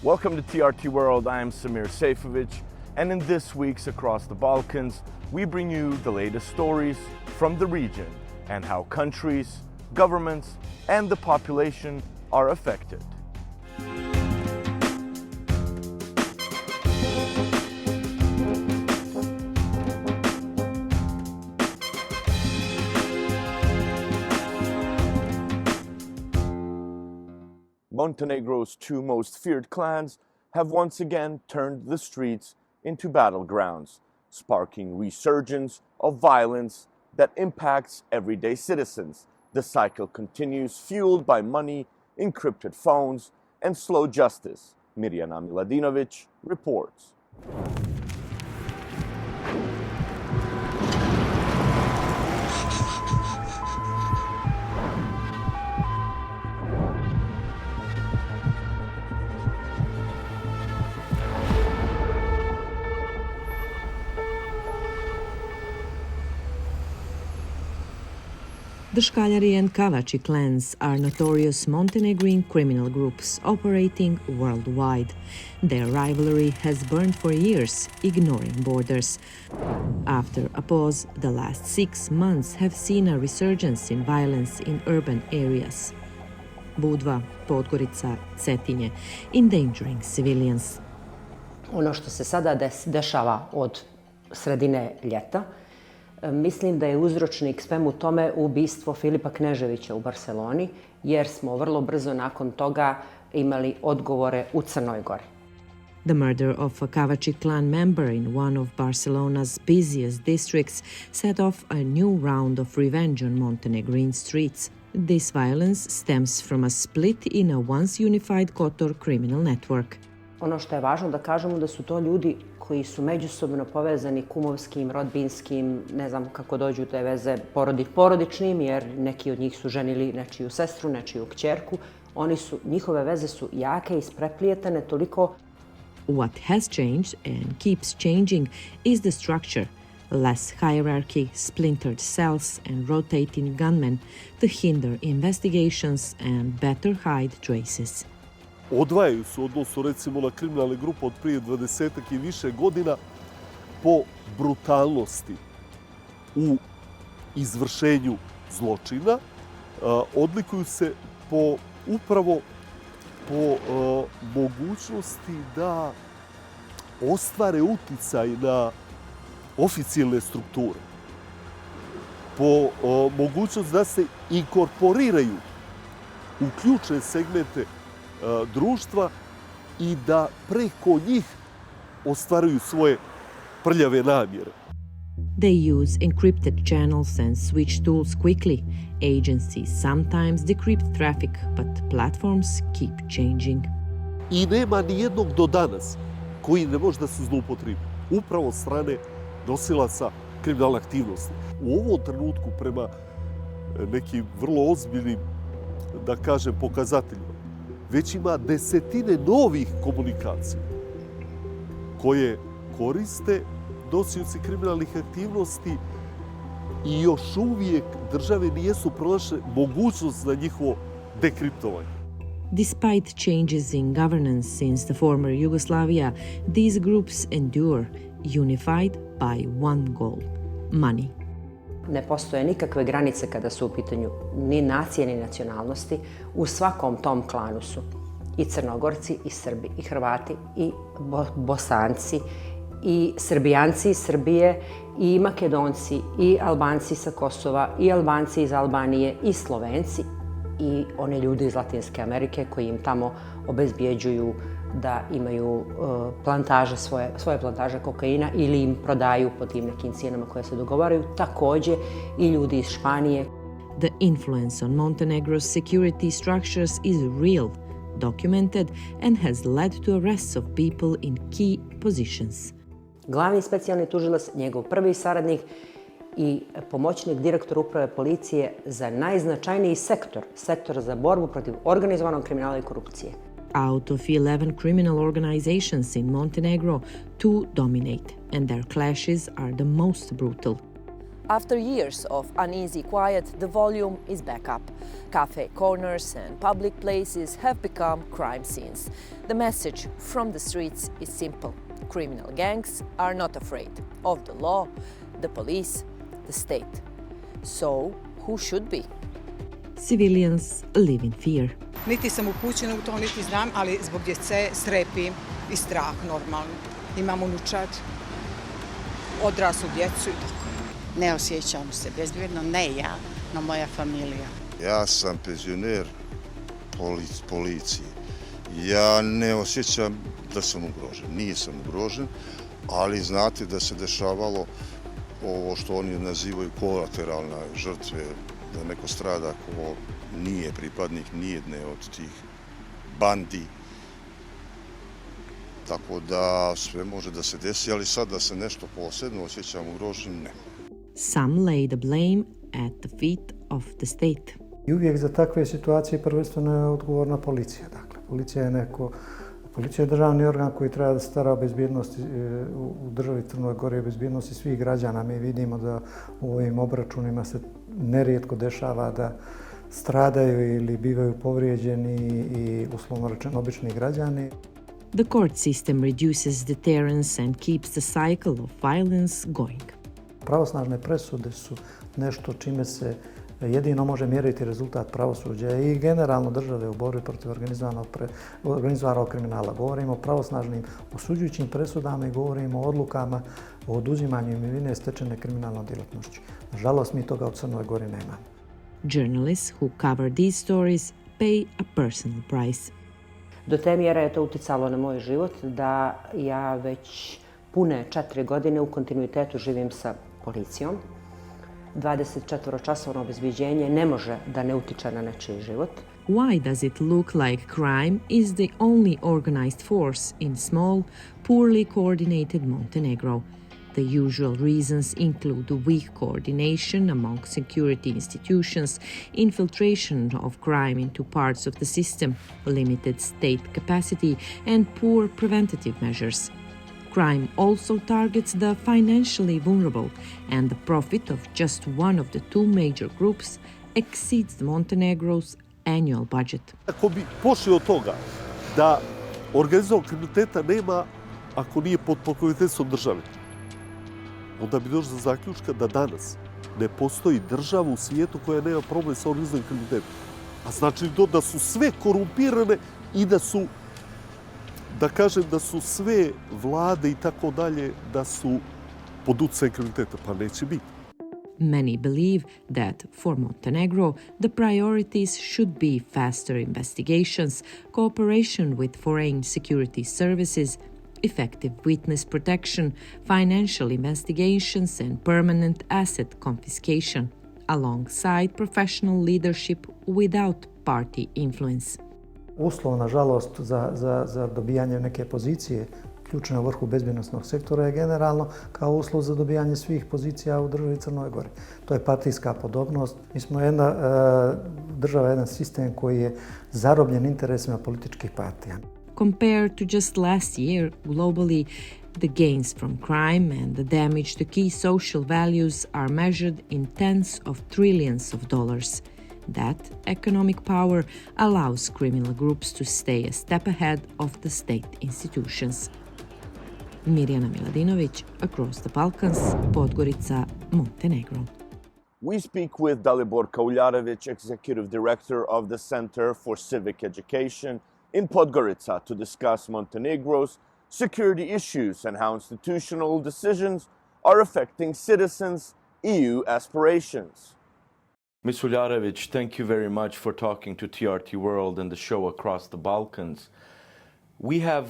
Welcome to TRT World. I am Semir Sejfovic, and in this week's Across the Balkans, we bring you the latest stories from the region and how countries, governments, and the population are affected. Montenegro's two most feared clans have once again turned the streets into battlegrounds, sparking resurgence of violence that impacts everyday citizens. The cycle continues, fueled by money, encrypted phones, and slow justice. Mirjana Miladinovic reports. The Škaljari and Kavači clans are notorious Montenegrin criminal groups operating worldwide. Their rivalry has burned for years, ignoring borders. After a pause, the last 6 months have seen a resurgence in violence in urban areas. Budva, Podgorica, Cetinje, endangering civilians. Ono što se sada dešava od sredine ljeta, mislim da je uzročnik svemu tome ubistvo Filipa Kneževića u Barseloni, jer smo vrlo brzo nakon toga imali odgovore u Crnoj Gori. The murder of a Kavači clan member in one of Barcelona's busiest districts set off a new round of revenge on Montenegrin streets. This violence stems from a split in a once unified Kotor criminal network. Ono što je važno da kažemo da su to ljudi koji su međusobno povezani kumovskim, rodbinskim, ne znam kako dođu te veze, porodičnim, jer neki od njih su ženili nečiju sestru, nečiju kćerku. Njihove veze su jake i ispreplijetane toliko. What has changed and keeps changing is the structure. Less hierarchy, splintered cells and rotating gunmen to hinder investigations and better hide traces. Odvajaju se u odnosu recimo na kriminalne grupe od prije 20 i više godina po brutalnosti u izvršenju zločina. Odlikuju se upravo po mogućnosti da ostvare uticaj na oficijalne strukture. Po mogućnosti da se inkorporiraju u ključne segmente društva i da preko njih ostvaruju svoje prljave namjere. They use encrypted channels and switch tools quickly. Agencies sometimes decrypt traffic, but platforms keep changing. I nema ni jednog do danas koji ne može da se zloupotrebi. Upravo od strane nosilaca kriminalne aktivnosti. U ovom trenutku prema nekim vrlo ozbiljnim, da kažem, pokazateljima, već ima desetine novih komunikacija koje koriste nosioci kriminalnih aktivnosti i još uvijek države nisu pronašle mogućnost za njihovo dekriptovanje. Despite changes in governance since the former Yugoslavia, these groups endure, unified by one goal: money. Ne postoje nikakve granice kada su u pitanju ni nacije, ni nacionalnosti. U svakom tom klanu su i Crnogorci, i Srbi, i Hrvati, i Bosanci, i Srbijanci iz Srbije, i Makedonci, i Albanci sa Kosova, i Albanci iz Albanije, i Slovenci, i oni ljudi iz Latinske Amerike koji im tamo obezbjeđuju da imaju plantaže, svoje plantaže kokaina ili im prodaju po tim nekim cijenama koje se dogovaraju. Također i ljudi iz Španije. The influence on Montenegro's security structures is real, documented, and has led to arrests of people in key positions. Glavni specijalni tužilac, njegov prvi saradnik i pomoćnik direktora uprave policije za najznačajniji sektor za borbu protiv organizovanog kriminala i korupcije. Out of 11 criminal organizations in Montenegro, 2 dominate, and their clashes are the most brutal. After years of uneasy quiet, the volume is back up. Cafe corners and public places have become crime scenes. The message from the streets is simple. Criminal gangs are not afraid of the law, the police, the state. So, who should be? Civilians live in fear. Niti sam upućena u to, niti znam, ali zbog djece strepim i strah normalno. Imam unučad, odraslu djecu i tako. Ne osjećam se bezbjedno, ne ja, no moja familija. Ja sam penzioner policije. Ja ne osjećam da sam ugrožen. Nisam ugrožen, ali znate da se dešavalo ovo što oni nazivaju kolateralne žrtve, da neko strada ko nije pripadnik nijedne od tih bandi. Tako da sve može da se desi, ali sad da se nešto posebno osjećam ugrožen, ne. Some lay the blame at the feet of the state. I uvijek za takve situacije prvenstveno je odgovorna policija. Dakle, policija je državni organ koji treba da stara o bezbjednosti u državi Crnoj Gori, o bezbjednosti svih građana. Mi vidimo da u ovim obračunima se nerijetko dešava da stradaju ili bivaju povrijeđeni i uslovno rečeno obični građani. The court system reduces deterrence and keeps the cycle of violence going. Pravosnažne presude su nešto čime se jedino može mjeriti rezultat pravosuđa i generalno države u borbi protiv organizovanog kriminala. Govorimo o pravosnažnim osuđujućim presudama i govorimo o odlukama o oduzimanju imovine stečene kriminalnom djelatnošću. Nažalost, mi toga u Crnoj Gori nemamo. Journalists who cover these stories pay a personal price. Do te mjere je to uticalo na moj život da ja već pune 4 godine u kontinuitetu živim sa policijom. 24-časovno obezbeđenje ne može da ne utiče na nečiji život. Why does it look like crime is the only organized force in small, poorly coordinated Montenegro? The usual reasons include weak coordination among security institutions, infiltration of crime into parts of the system, limited state capacity, and poor preventative measures. Crime also targets the financially vulnerable, and the profit of just one of the two major groups exceeds Montenegro's annual budget. Ako bi pošli od toga da organizovanog kriminaliteta nema ako nije pod pokroviteljstvom države, onda bi došli do zaključka da danas ne postoji država u svijetu koja nema problem sa organizovanim kriminalitetom. A znači to da su sve korumpirane i da su, da kažem, da su sve vlade i tako dalje, da su pod utjecajem kriminaliteta, pa neće biti. Many believe that for Montenegro, the priorities should be faster investigations, cooperation with foreign security services, effective witness protection, financial investigations, and permanent asset confiscation, alongside professional leadership without party influence. Uslov, nažalost, za dobijanje neke pozicije ključne u vrhu bezbjednosnog sektora je generalno kao uslov za dobijanje svih pozicija u državi Crnoj Gori. To je partijska podobnost. Mi smo jedna država, jedan sistem koji je zarobljen interesima političkih partija. Compared to just last year, globally, the gains from crime and the damage to key social values are measured in tens of trillions of dollars. That economic power allows criminal groups to stay a step ahead of the state institutions. Mirjana Miladinović, Across the Balkans, Podgorica, Montenegro. We speak with Daliborka Uljarevic, Executive Director of the Center for Civic Education in Podgorica, to discuss Montenegro's security issues and how institutional decisions are affecting citizens' EU aspirations. Ms. Uljarevic, thank you very much for talking to TRT World and the show Across the Balkans. We have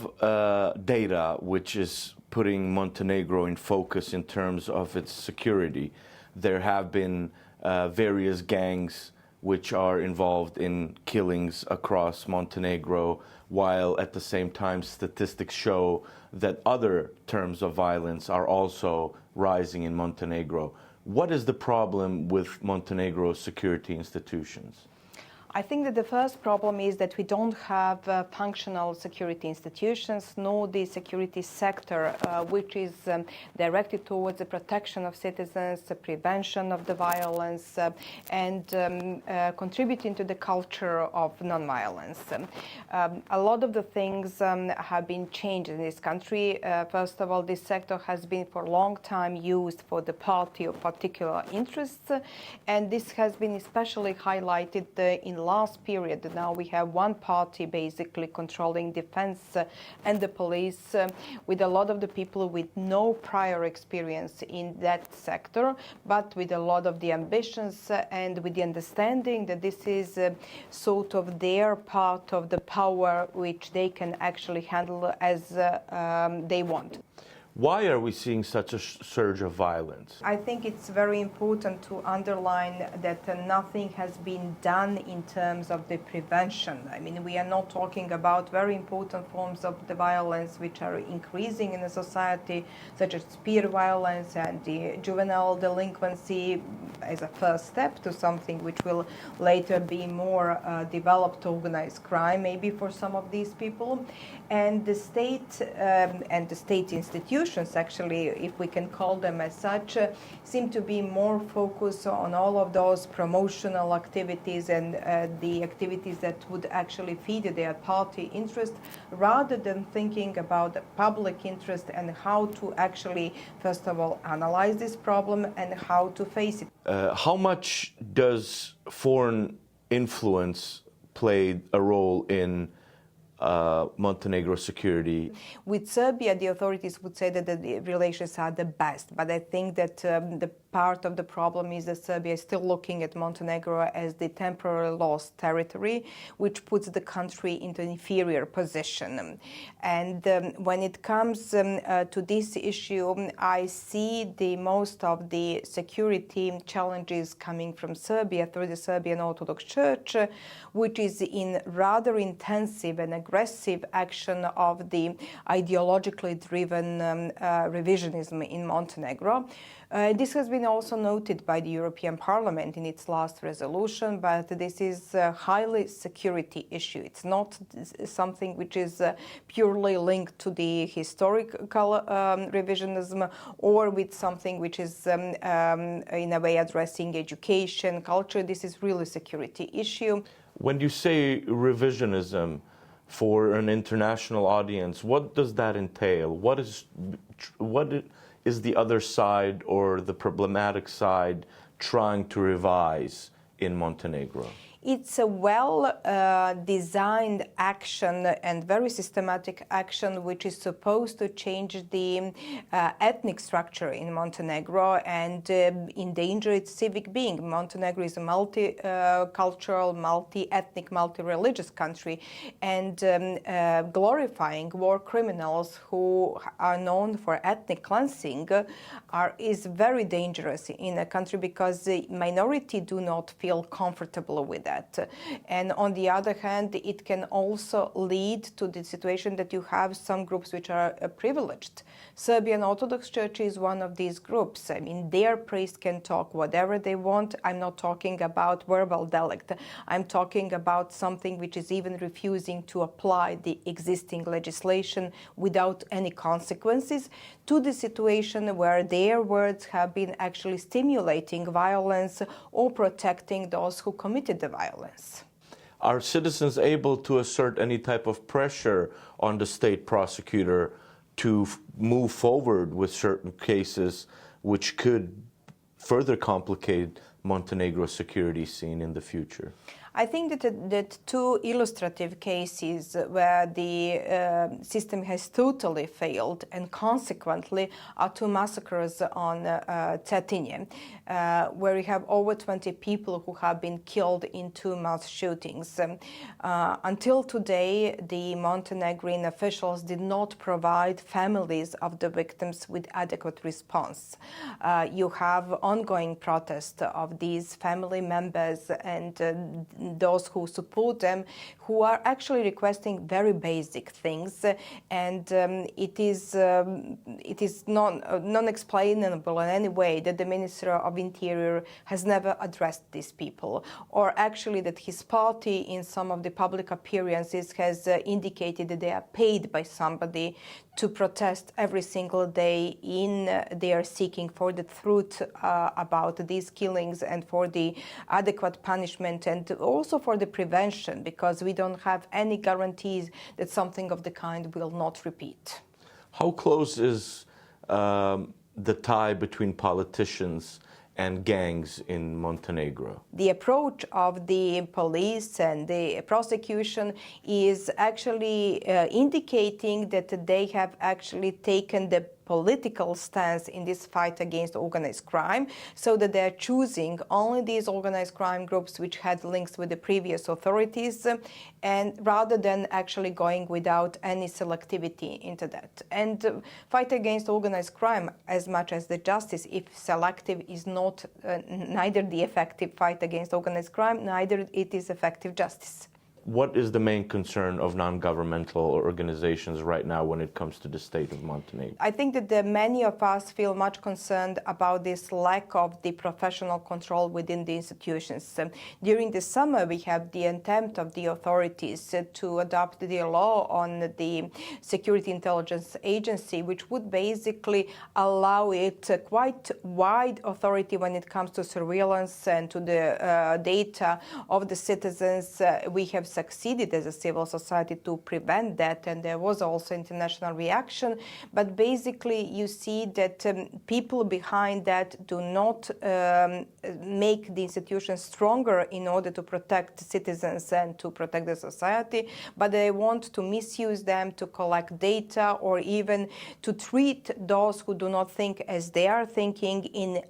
data which is putting Montenegro in focus in terms of its security. There have been various gangs which are involved in killings across Montenegro, while at the same time statistics show that other terms of violence are also rising in Montenegro. What is the problem with Montenegro's security institutions? I think that the first problem is that we don't have functional security institutions, nor the security sector, which is directed towards the protection of citizens, the prevention of the violence, and contributing to the culture of non-violence. A lot of the things have been changed in this country. First of all, this sector has been for a long time used for the party of particular interests, and this has been especially highlighted in last period. Now we have one party basically controlling defense and the police, with a lot of the people with no prior experience in that sector, but with a lot of the ambitions and with the understanding that this is sort of their part of the power which they can actually handle as they want. Why are we seeing such a surge of violence? I think it's very important to underline that nothing has been done in terms of the prevention. I mean, we are not talking about very important forms of the violence which are increasing in the society, such as peer violence and the juvenile delinquency as a first step to something which will later be more developed organized crime, maybe for some of these people. And the state and the state institutions, actually, if we can call them as such, seem to be more focused on all of those promotional activities and the activities that would actually feed their party interest, rather than thinking about the public interest and how to actually, first of all, analyze this problem and how to face it. How much does foreign influence play a role in Montenegro security? With Serbia, the authorities would say that the relations are the best, but I think that the part of the problem is that Serbia is still looking at Montenegro as the temporarily lost territory, which puts the country into an inferior position. And when it comes to this issue, I see the most of the security challenges coming from Serbia through the Serbian Orthodox Church, which is in rather intensive and aggressive action of the ideologically driven revisionism in Montenegro. This has been also noted by the European Parliament in its last resolution, but this is a highly security issue. It's not something which is purely linked to the historical revisionism or with something which is in a way addressing education, culture. This is really a security issue. When you say revisionism for an international audience, what does that entail? What is the other side or the problematic side trying to revise in Montenegro? It's a well-designed action and very systematic action which is supposed to change the ethnic structure in Montenegro and endanger its civic being. Montenegro is a multicultural, multi-ethnic, multi-religious country, and glorifying war criminals who are known for ethnic cleansing is very dangerous in a country because the minority do not feel comfortable with that. And on the other hand, it can also lead to the situation that you have some groups which are privileged. Serbian Orthodox Church is one of these groups. I mean, their priests can talk whatever they want. I'm not talking about verbal delict. I'm talking about something which is even refusing to apply the existing legislation without any consequences to the situation where their words have been actually stimulating violence or protecting those who committed the violence. Are citizens able to assert any type of pressure on the state prosecutor to move forward with certain cases which could further complicate Montenegro's security scene in the future? I think that two illustrative cases where the system has totally failed and consequently are two massacres on Cetinje, where we have over 20 people who have been killed in two mass shootings. Until today, the Montenegrin officials did not provide families of the victims with adequate response. You have ongoing protest of these family members, and those who support them, who are actually requesting very basic things, and it is non-explainable in any way that the Minister of Interior has never addressed these people, or actually that his party in some of the public appearances has indicated that they are paid by somebody to protest every single day they are seeking for the truth about these killings and for the adequate punishment and also for the prevention, because we don't have any guarantees that something of the kind will not repeat. How close is the tie between politicians and gangs in Montenegro? The approach of the police and the prosecution is actually indicating that they have actually taken the political stance in this fight against organized crime, so that they're choosing only these organized crime groups which had links with the previous authorities, and rather than actually going without any selectivity into that. And fight against organized crime, as much as the justice, if selective, is not neither the effective fight against organized crime, neither it is effective justice. What is the main concern of non-governmental organizations right now when it comes to the state of Montenegro? I think that many of us feel much concerned about this lack of the professional control within the institutions. During the summer, we have the attempt of the authorities to adopt the law on the Security Intelligence Agency, which would basically allow it quite wide authority when it comes to surveillance and to the data of the citizens. We have succeeded as a civil society to prevent that, and there was also international reaction. But basically, you see that people behind that do not make the institutions stronger in order to protect citizens and to protect the society, but they want to misuse them to collect data or even to treat those who do not think as they are thinking in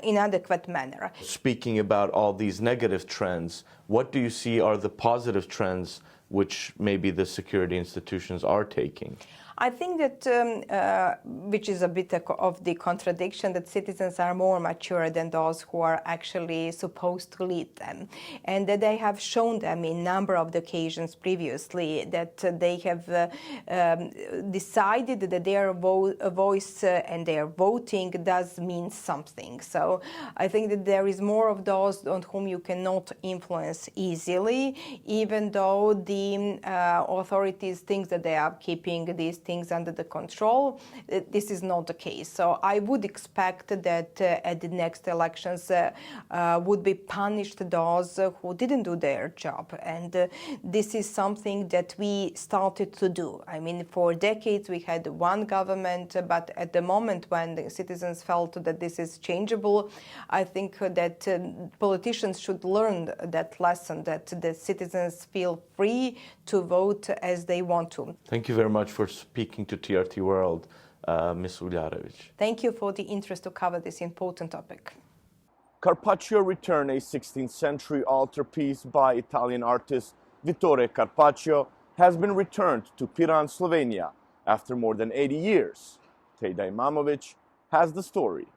inadequate manner. Speaking about all these negative trends, what do you see are the positive trends which maybe the security institutions are taking? I think that, which is a bit of the contradiction, that citizens are more mature than those who are actually supposed to lead them. And that they have shown them in a number of occasions previously that they have decided that their voice and their voting does mean something. So I think that there is more of those on whom you cannot influence easily, even though the authorities think that they are keeping these things under the control. This is not the case. So I would expect that at the next elections would be punished those who didn't do their job. And this is something that we started to do. I mean, for decades we had one government, but at the moment when the citizens felt that this is changeable, I think that politicians should learn that lesson, that the citizens feel free to vote as they want to. Thank you very much for speaking to TRT World, Ms. Uljarevic. Thank you for the interest to cover this important topic. Carpaccio returned a 16th century altarpiece by Italian artist Vittore Carpaccio has been returned to Piran, Slovenia after more than 80 years. Teda Imamovic has the story.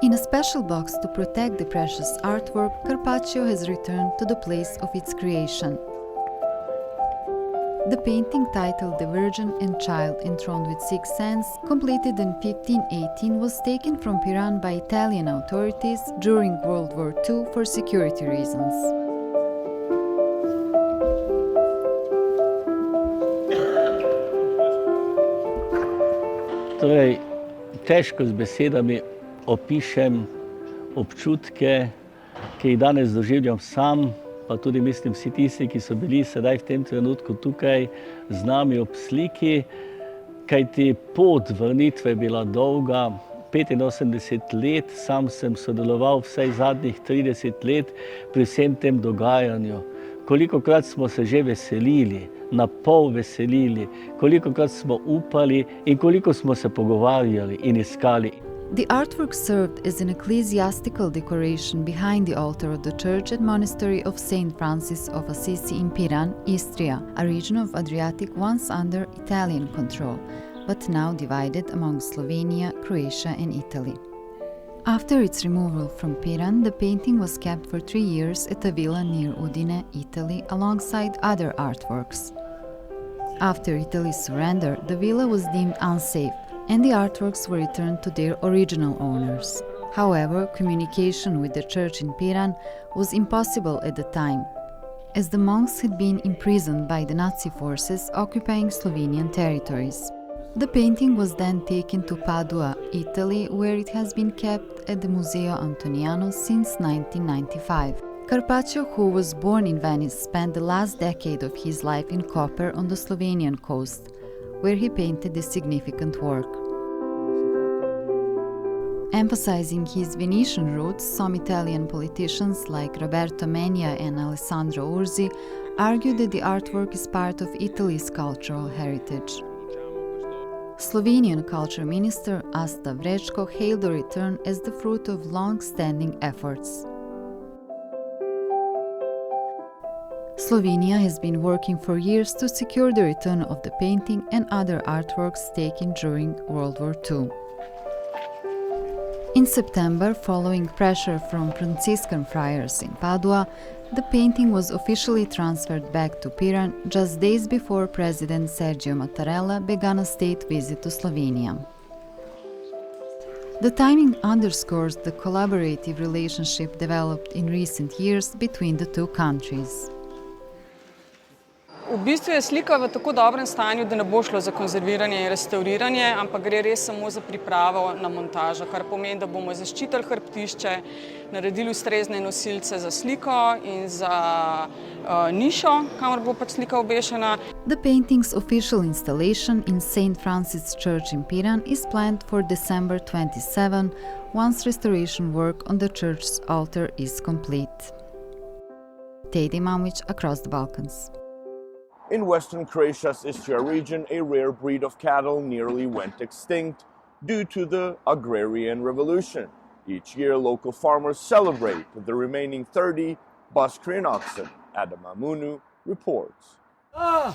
In a special box to protect the precious artwork, Carpaccio has returned to the place of its creation. The painting, titled The Virgin and Child Enthroned with Six Sands, completed in 1518, was taken from Piran by Italian authorities during World War II for security reasons. Torej, težko z besedami opišem občutke, ki jih danes doživljam sam, pa tudi mislim vsi tisti, ki so bili sedaj v tem trenutku tukaj z nami ob sliki, kajti pot vrnitve je bila dolga, 85 let, sam sem sodeloval vsaj zadnjih 30 let pri vsem tem dogajanju. Kolikokrat smo se že veselili, na pol veselili, kolikokrat smo upali in koliko smo se pogovarjali in iskali. The artwork served as an ecclesiastical decoration behind the altar of the church and monastery of St. Francis of Assisi in Piran, Istria, a region of Adriatic once under Italian control, but now divided among Slovenia, Croatia and Italy. After its removal from Piran, the painting was kept for 3 years at a villa near Udine, Italy, alongside other artworks. After Italy's surrender, the villa was deemed unsafe, and the artworks were returned to their original owners. However, communication with the church in Piran was impossible at the time, as the monks had been imprisoned by the Nazi forces occupying Slovenian territories. The painting was then taken to Padua, Italy, where it has been kept at the Museo Antoniano since 1995. Carpaccio, who was born in Venice, spent the last decade of his life in Koper on the Slovenian coast, where he painted this significant work. Emphasizing his Venetian roots, some Italian politicians like Roberto Menia and Alessandro Urzi argued that the artwork is part of Italy's cultural heritage. Slovenian Culture Minister Asta Vrečko hailed the return as the fruit of long-standing efforts. Slovenia has been working for years to secure the return of the painting and other artworks taken during World War II. In September, following pressure from Franciscan friars in Padua, the painting was officially transferred back to Piran just days before President Sergio Mattarella began a state visit to Slovenia. The timing underscores the collaborative relationship developed in recent years between the two countries. V bistvu je slika v tako dobrem stanju, da ne bo šlo za konzerviranje in restauriranje, ampak gre res samo za pripravo na montažo, kar pomeni, da bomo zaščitili hrbtišče, naredili ustrezne nosilce za sliko in za nišo, kamor bo pač slika obešena. The painting's official installation in St. Francis Church in Piran is planned for December 27, once restoration work on the church's altar is complete. Teddy Mamvic, Across the Balkans. In western Croatia's Istria region, a rare breed of cattle nearly went extinct due to the agrarian revolution. Each year, local farmers celebrate the remaining 30 Boskarin oxen. Adam Amunu reports. A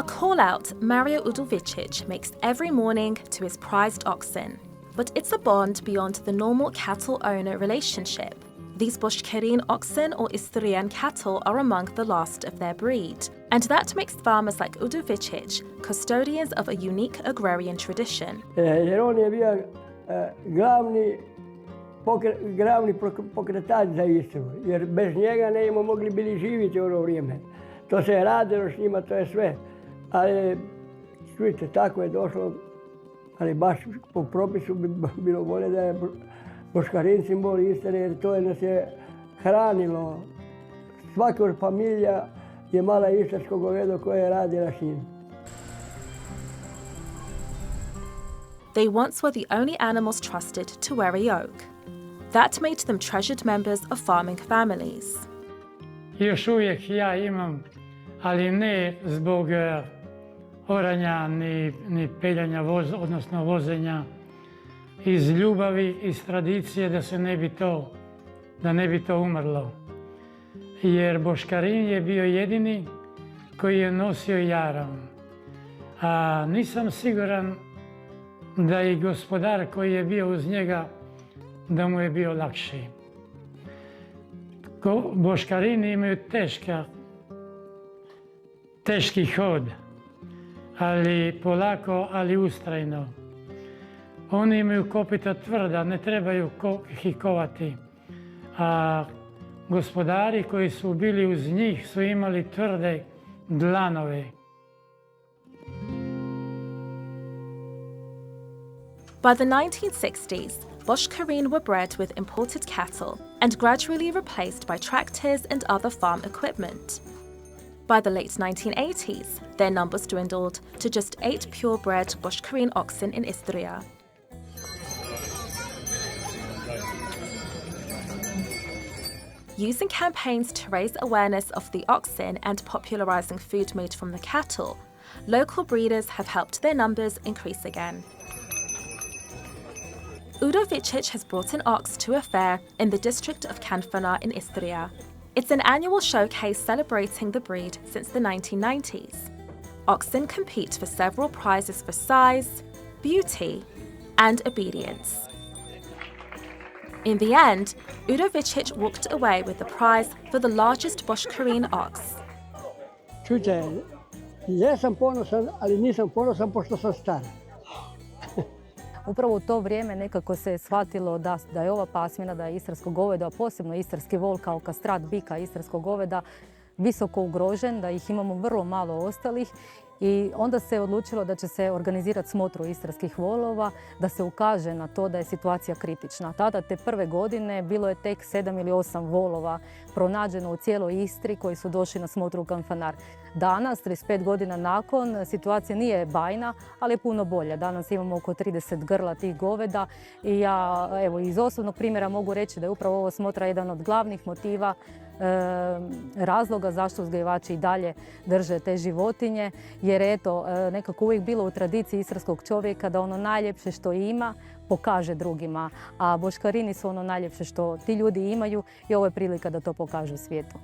call-out Mario Udovicic makes every morning to his prized oxen. But it's a bond beyond the normal cattle-owner relationship. These Boskarin oxen or Istrian cattle are among the last of their breed. And that makes farmers like Udovicic custodians of a unique agrarian tradition. Jer on je bio glavni pokretač za Istru, jer bez njega ne smo mogli bili živjeti u ono vrijeme. To se je radilo s njima, to je sve. Ali, čujte, tako je došlo, ali baš po propisu bi bilo bolje da je Boskarin simbol Istre, jer to nas je hranilo. Svaka familija je mala istarsko govedo koje radi na šinu. They once were the only animals trusted to wear a yoke. That made them treasured members of farming families. Još uvijek ja imam, ali ne zbog oranja ni peljanja odnosno vozenja, iz ljubavi, iz tradicije da ne bi to umrlo. Jer Boskarin je bio jedini koji je nosio jaram. A nisam siguran da i gospodar koji je bio uz njega, da mu je bio lakši. Boskarini imaju teški hod, ali polako, ali ustrajno. Oni imaju kopita tvrda, ne trebaju hikovati. A gospodari koji su bili uz njih su imali tvrde dlanove. By the 1960s, Boskarin were bred with imported cattle and gradually replaced by tractors and other farm equipment. By the late 1980s, their numbers dwindled to just 8 purebred Boskarin oxen in Istria. Using campaigns to raise awareness of the oxen and popularizing food made from the cattle, local breeders have helped their numbers increase again. Udovicic has brought an ox to a fair in the district of Kanfana in Istria. It's an annual showcase celebrating the breed since the 1990s. oxen compete for several prizes for size, beauty, and obedience. In the end, Uljarevic walked away with the prize for the largest Boskarin ox. Čujte, jesam ponosan, ali nisam ponosan pošto sam star. Upravo u to vrijeme nekako se je shvatilo da je ova pasmina, da je istarsko govedo, a posebno istarski vol kao kastrat bika istarskog goveda, visoko ugrožen, da ih imamo vrlo malo ostalih. I onda se odlučilo da će se organizirati smotru istarskih volova, da se ukaže na to da je situacija kritična. Tada, te prve godine, bilo je tek 7 ili 8 volova pronađeno u cijeloj Istri koji su došli na smotru u Kanfanar. Danas, 35 godina nakon, situacija nije bajna, ali je puno bolja. Danas imamo oko 30 grla tih goveda i ja iz osobnog primjera mogu reći da je upravo ovo smotra jedan od glavnih motiva razloga zašto uzgajivači i dalje drže te životinje, jer eto, nekako uvijek bilo u tradiciji istarskog čovjeka da ono najljepše što ima pokaže drugima, a Boskarini su ono najljepše što ti ljudi imaju i ovo je prilika da to pokažu svijetu.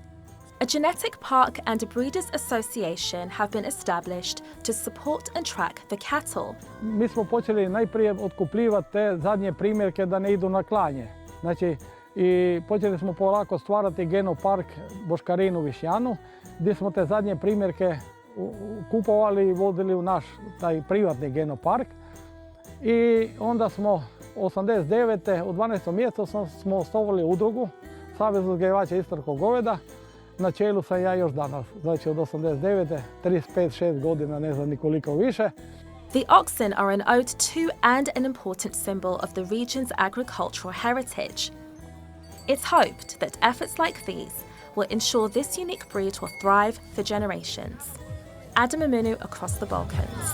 A genetic park and a breeders association have been established to support and track the cattle. Mi smo počeli najprije otkupljivati te zadnje primjerke da ne idu na klanje. Znači, i počeli smo polako stvarati genopark Boskarin u Višnjanu, gdje smo te zadnje primjerke kupovali i vodili u naš taj privatni genopark. I onda smo 89. u 12. mjesecu smo osnovali udrugu Savez uzgajivača istarskog goveda. Na čelu sam ja još danas, znači od 89. 35-6 godina, ne znam nikoliko više. The oxen are an ode to and an important symbol of the region's agricultural heritage. It's hoped that efforts like these will ensure this unique breed will thrive for generations. Adam Aminu, Across the Balkans.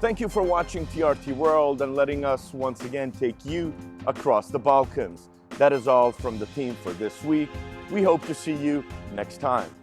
Thank you for watching TRT World and letting us once again take you across the Balkans. That is all from the team for this week. We hope to see you next time.